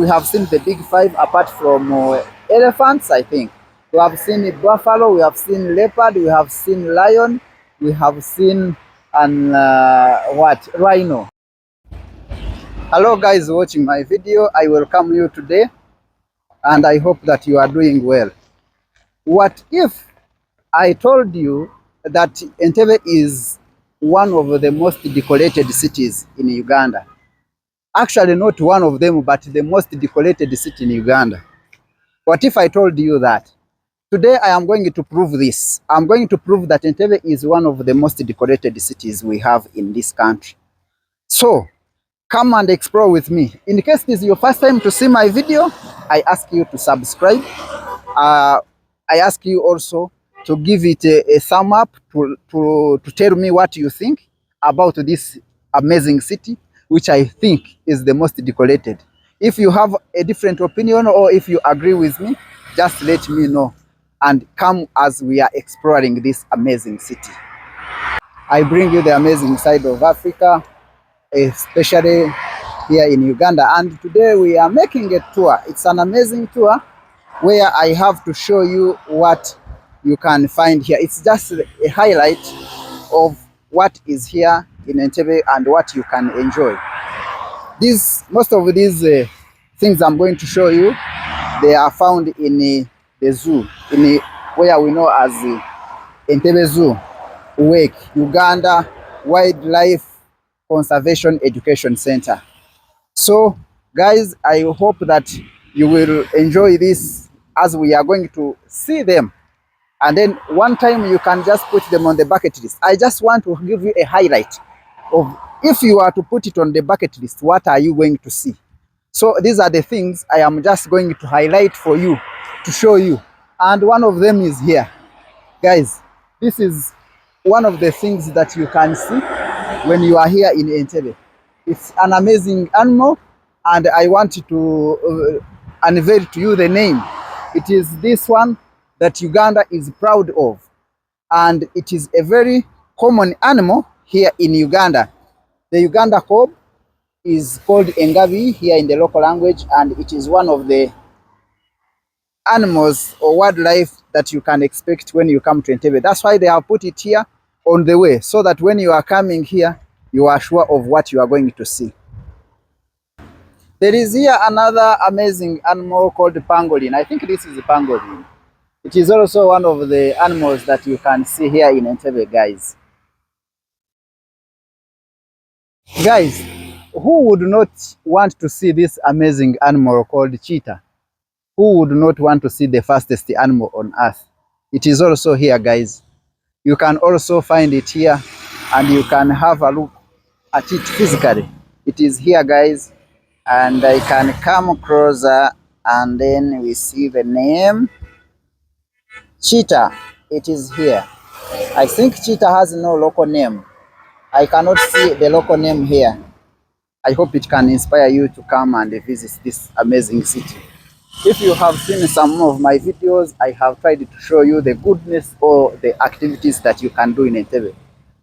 we have seen the big five apart from elephants, I think. We have seen buffalo, we have seen leopard, we have seen lion, we have seen rhino. Hello guys watching my video, I welcome you today and I hope that you are doing well. What if I told you that Entebbe is one of the most decorated cities in Uganda? Actually, not one of them, but the most decorated city in Uganda. What if I told you that? Today I am going to prove this. I'm going to prove that Entebbe is one of the most decorated cities we have in this country. So, come and explore with me. In case this is your first time to see my video, I ask you to subscribe. I ask you also to give it a thumb up to tell me what you think about this amazing city, which I think is the most decorated. If you have a different opinion or if you agree with me, just let me know and come as we are exploring this amazing city. I bring you the amazing side of Africa, especially here in Uganda, and today we are making a tour. It's an amazing tour where I have to show you what you can find here. It's just a highlight of what is here in Entebbe and what you can enjoy. Most of these things I'm going to show you, they are found in the zoo, where we know as Entebbe Zoo, WAKE, Uganda Wildlife Conservation Education Center. So guys, I hope that you will enjoy this as we are going to see them. And then one time you can just put them on the bucket list. I just want to give you a highlight of if you are to put it on the bucket list, what are you going to see? So these are the things I am just going to highlight for you to show you. And one of them is here. Guys, this is one of the things that you can see when you are here in Entebbe. It's an amazing animal and I want to unveil to you the name. It is this one that Uganda is proud of, and it is a very common animal here in Uganda. The Uganda kob is called engabi here in the local language, and it is one of the animals or wildlife that you can expect when you come to Entebbe. That's why they have put it here on the way, so that when you are coming here, you are sure of what you are going to see. There is here another amazing animal called pangolin. I think this is a pangolin. It is also one of the animals that you can see here in Entebbe, guys. Guys, who would not want to see this amazing animal called cheetah? Who would not want to see the fastest animal on earth? It is also here, guys. You can also find it here and you can have a look at it physically. It is here, guys, and I can come closer and then we see the name cheetah. It is here. I think cheetah has no local name. I cannot see the local name here. I hope it can inspire you to come and visit this amazing city. If you have seen some of my videos, I have tried to show you the goodness or the activities that you can do in Entebbe,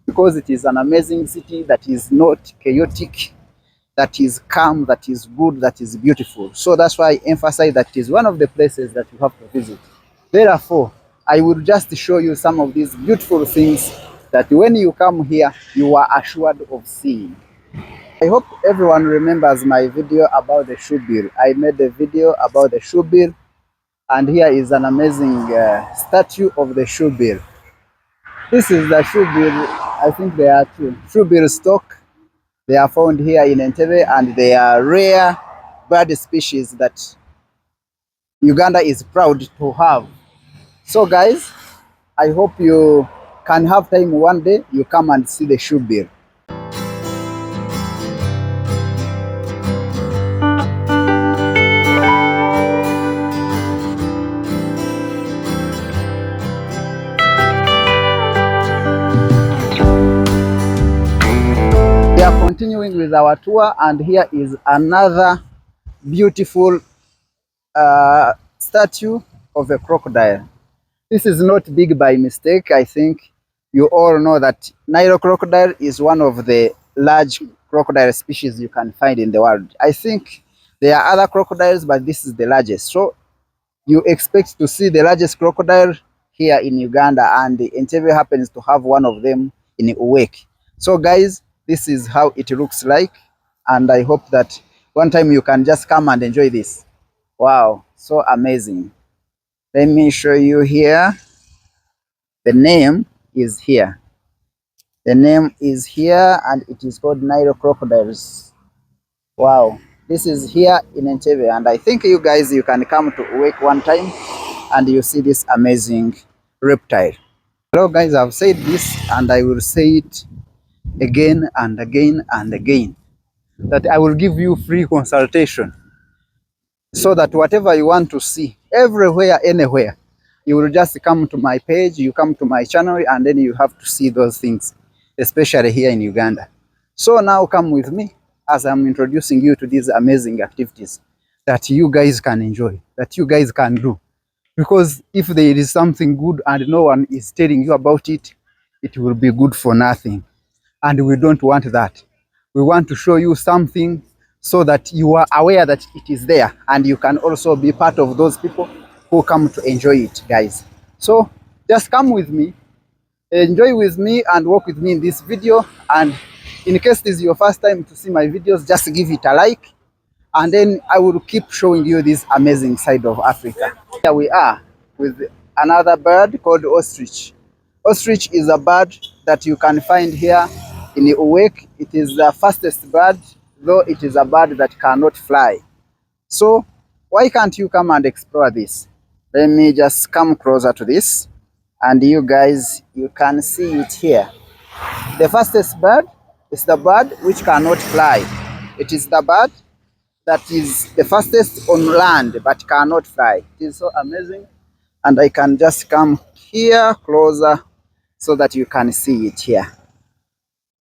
because it is an amazing city that is not chaotic, that is calm, that is good, that is beautiful. So that's why I emphasize that it is one of the places that you have to visit. Therefore, I will just show you some of these beautiful things that when you come here, you are assured of seeing. I hope everyone remembers my video about the shoebill. I made a video about the shoebill, and here is an amazing statue of the shoebill. This is the shoebill. I think there are two shoebill stock. They are found here in Entebbe, and they are rare bird species that Uganda is proud to have. So guys, I hope you can have time one day, you come and see the shoebill. We are continuing with our tour, and here is another beautiful statue of a crocodile. This is not big by mistake. I think you all know that Nile crocodile is one of the large crocodile species you can find in the world. I think There are other crocodiles, but this is the largest. So you expect to see the largest crocodile here in Uganda, and Entebbe happens to have one of them in Uwek. So guys, this is how it looks like, and I hope that one time you can just come and enjoy this. Wow, so amazing. Let me show you here. The name is here. The name is here, and it is called Nile crocodiles. Wow, this is here in Entebbe, and I think you guys, you can come to Uwek one time and you see this amazing reptile. Hello guys, I've said this and I will say it again and again and again, that I will give you free consultation, so that whatever you want to see, everywhere, anywhere, you will just come to my page, you come to my channel, and then you have to see those things, especially here in Uganda. So now come with me as I'm introducing you to these amazing activities that you guys can enjoy, that you guys can do. Because if there is something good and no one is telling you about it, it will be good for nothing. And we don't want that. We want to show you something so that you are aware that it is there, and you can also be part of those people who come to enjoy it, guys. So just come with me, enjoy with me, and walk with me in this video. And in case this is your first time to see my videos, just give it a like, and then I will keep showing you this amazing side of Africa. Here we are with another bird called ostrich. Ostrich is a bird that you can find here in the Uwek. It is the fastest bird, though it is a bird that cannot fly. So why can't you come and explore this? Let me just come closer to this, and you guys, you can see it here. The fastest bird is the bird which cannot fly. It is the bird that is the fastest on land but cannot fly. It is so amazing, and I can just come here closer so that you can see it here.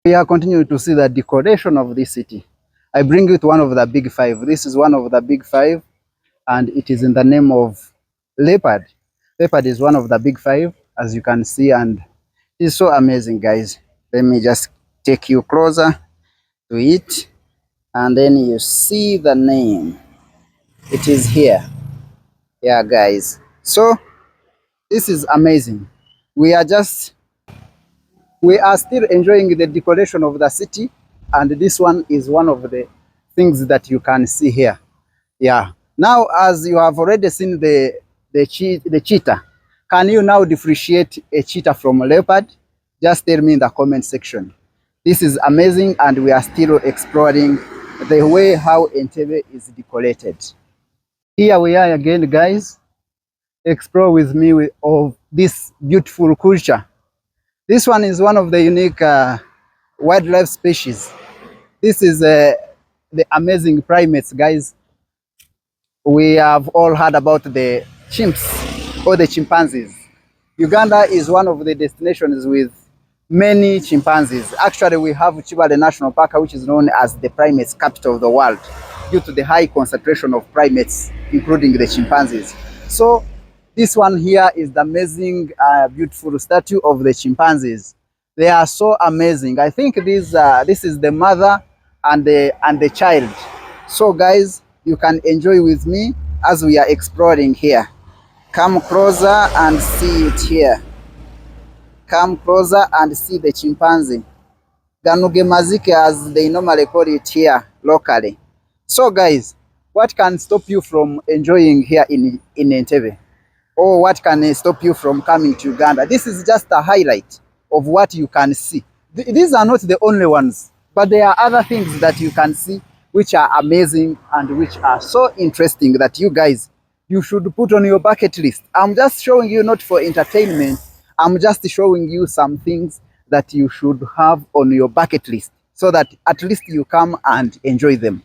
We are continuing to see the decoration of this city. I bring you to one of the big five. This is one of the big five, and it is in the name of leopard. Leopard is one of the big five, as you can see, and it's so amazing, guys. Let me just take you closer to it, and then you see the name. It is here. Yeah, guys. So this is amazing. We are still enjoying the decoration of the city, and this one is one of the things that you can see here. Yeah. Now, as you have already seen the cheetah, can you now differentiate a cheetah from a leopard? Just tell me in the comment section. This is amazing, and we are still exploring the way how Entebbe is decorated. Here we are again, guys. Explore with me of this beautiful culture. This one is one of the unique wildlife species. This is the amazing primates, guys. We have all heard about the chimps or the chimpanzees. Uganda is one of the destinations with many chimpanzees. Actually, we have Chibale National Park, which is known as the primates capital of the world, due to the high concentration of primates, including the chimpanzees. So this one here is the amazing, beautiful statue of the chimpanzees. They are so amazing. I think this is the mother and the child. So guys, you can enjoy with me as we are exploring here. Come closer and see it here. Come closer and see the chimpanzee. Ganuge mazike, as they normally call it here locally. So guys, what can stop you from enjoying here in Entebbe? Or what can stop you from coming to Uganda? This is just a highlight of what you can see. These are not the only ones, but there are other things that you can see which are amazing and which are so interesting that you guys, you should put on your bucket list. I'm just showing you not for entertainment. I'm just showing you some things that you should have on your bucket list, so that at least you come and enjoy them.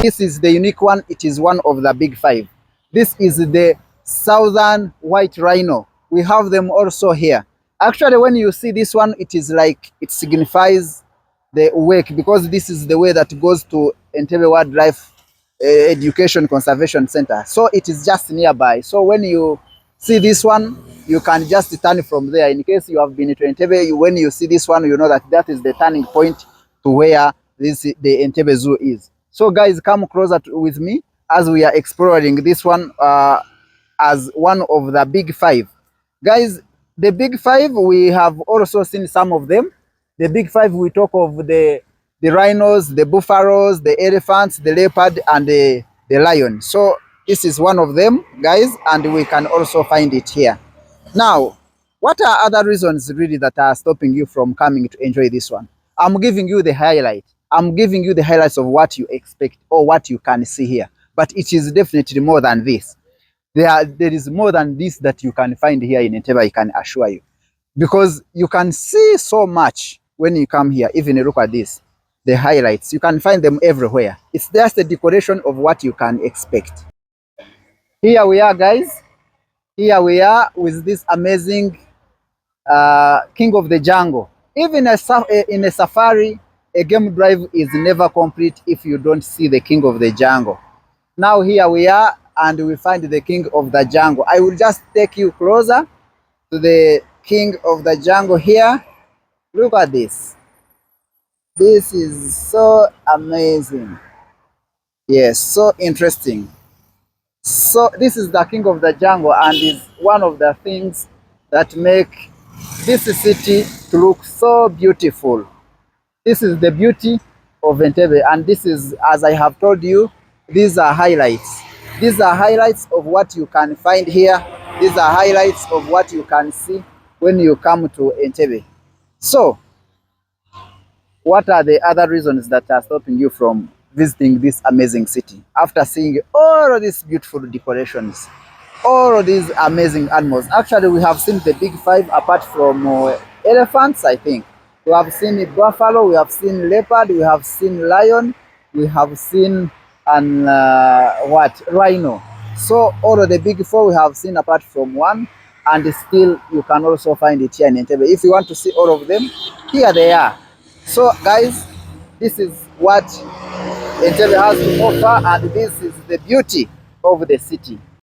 this is the unique one. It is one of the big five. This is the southern white rhino. We have them also here. Actually, when you see this one, it is like it signifies the wake, because this is the way that goes to Entebbe Wildlife Education Conservation Center. So it is just nearby. So when you see this one, you can just turn from there. In case you have been to Entebbe, when you see this one, you know that that is the turning point to where the Entebbe Zoo is. So guys, come closer with me as we are exploring this one as one of the big five. Guys, the big five, we have also seen some of them. The big five, we talk of the rhinos, the buffaloes, the elephants, the leopard, and the lion. So this is one of them, guys, and we can also find it here. Now, what are other reasons really that are stopping you from coming to enjoy this one? I'm giving you the highlight. I'm giving you the highlights of what you expect or what you can see here. But it is definitely more than this. There is more than this that you can find here in Entebbe, I can assure you. Because you can see so much when you come here. Even look at this, the highlights. You can find them everywhere. It's just a decoration of what you can expect. Here we are, guys. Here we are with this amazing king of the jungle. Even in a safari, a game drive is never complete if you don't see the king of the jungle. Now here we are, and we find the king of the jungle. I will just take you closer to the king of the jungle here. Look at this. This is so amazing. Yes, so interesting. So this is the king of the jungle, and is one of the things that make this city to look so beautiful. This is the beauty of Entebbe, and this is, as I have told you, these are highlights. These are highlights of what you can find here. These are highlights of what you can see when you come to Entebbe. So, what are the other reasons that are stopping you from visiting this amazing city? After seeing all of these beautiful decorations, all of these amazing animals. Actually, we have seen the big five apart from elephants, I think. We have seen buffalo, we have seen leopard, we have seen lion, we have seen rhino. So all of the big four we have seen apart from one, and still you can also find it here in Entebbe. If you want to see all of them, here they are. So guys, this is what Entebbe has to offer, and this is the beauty of the city.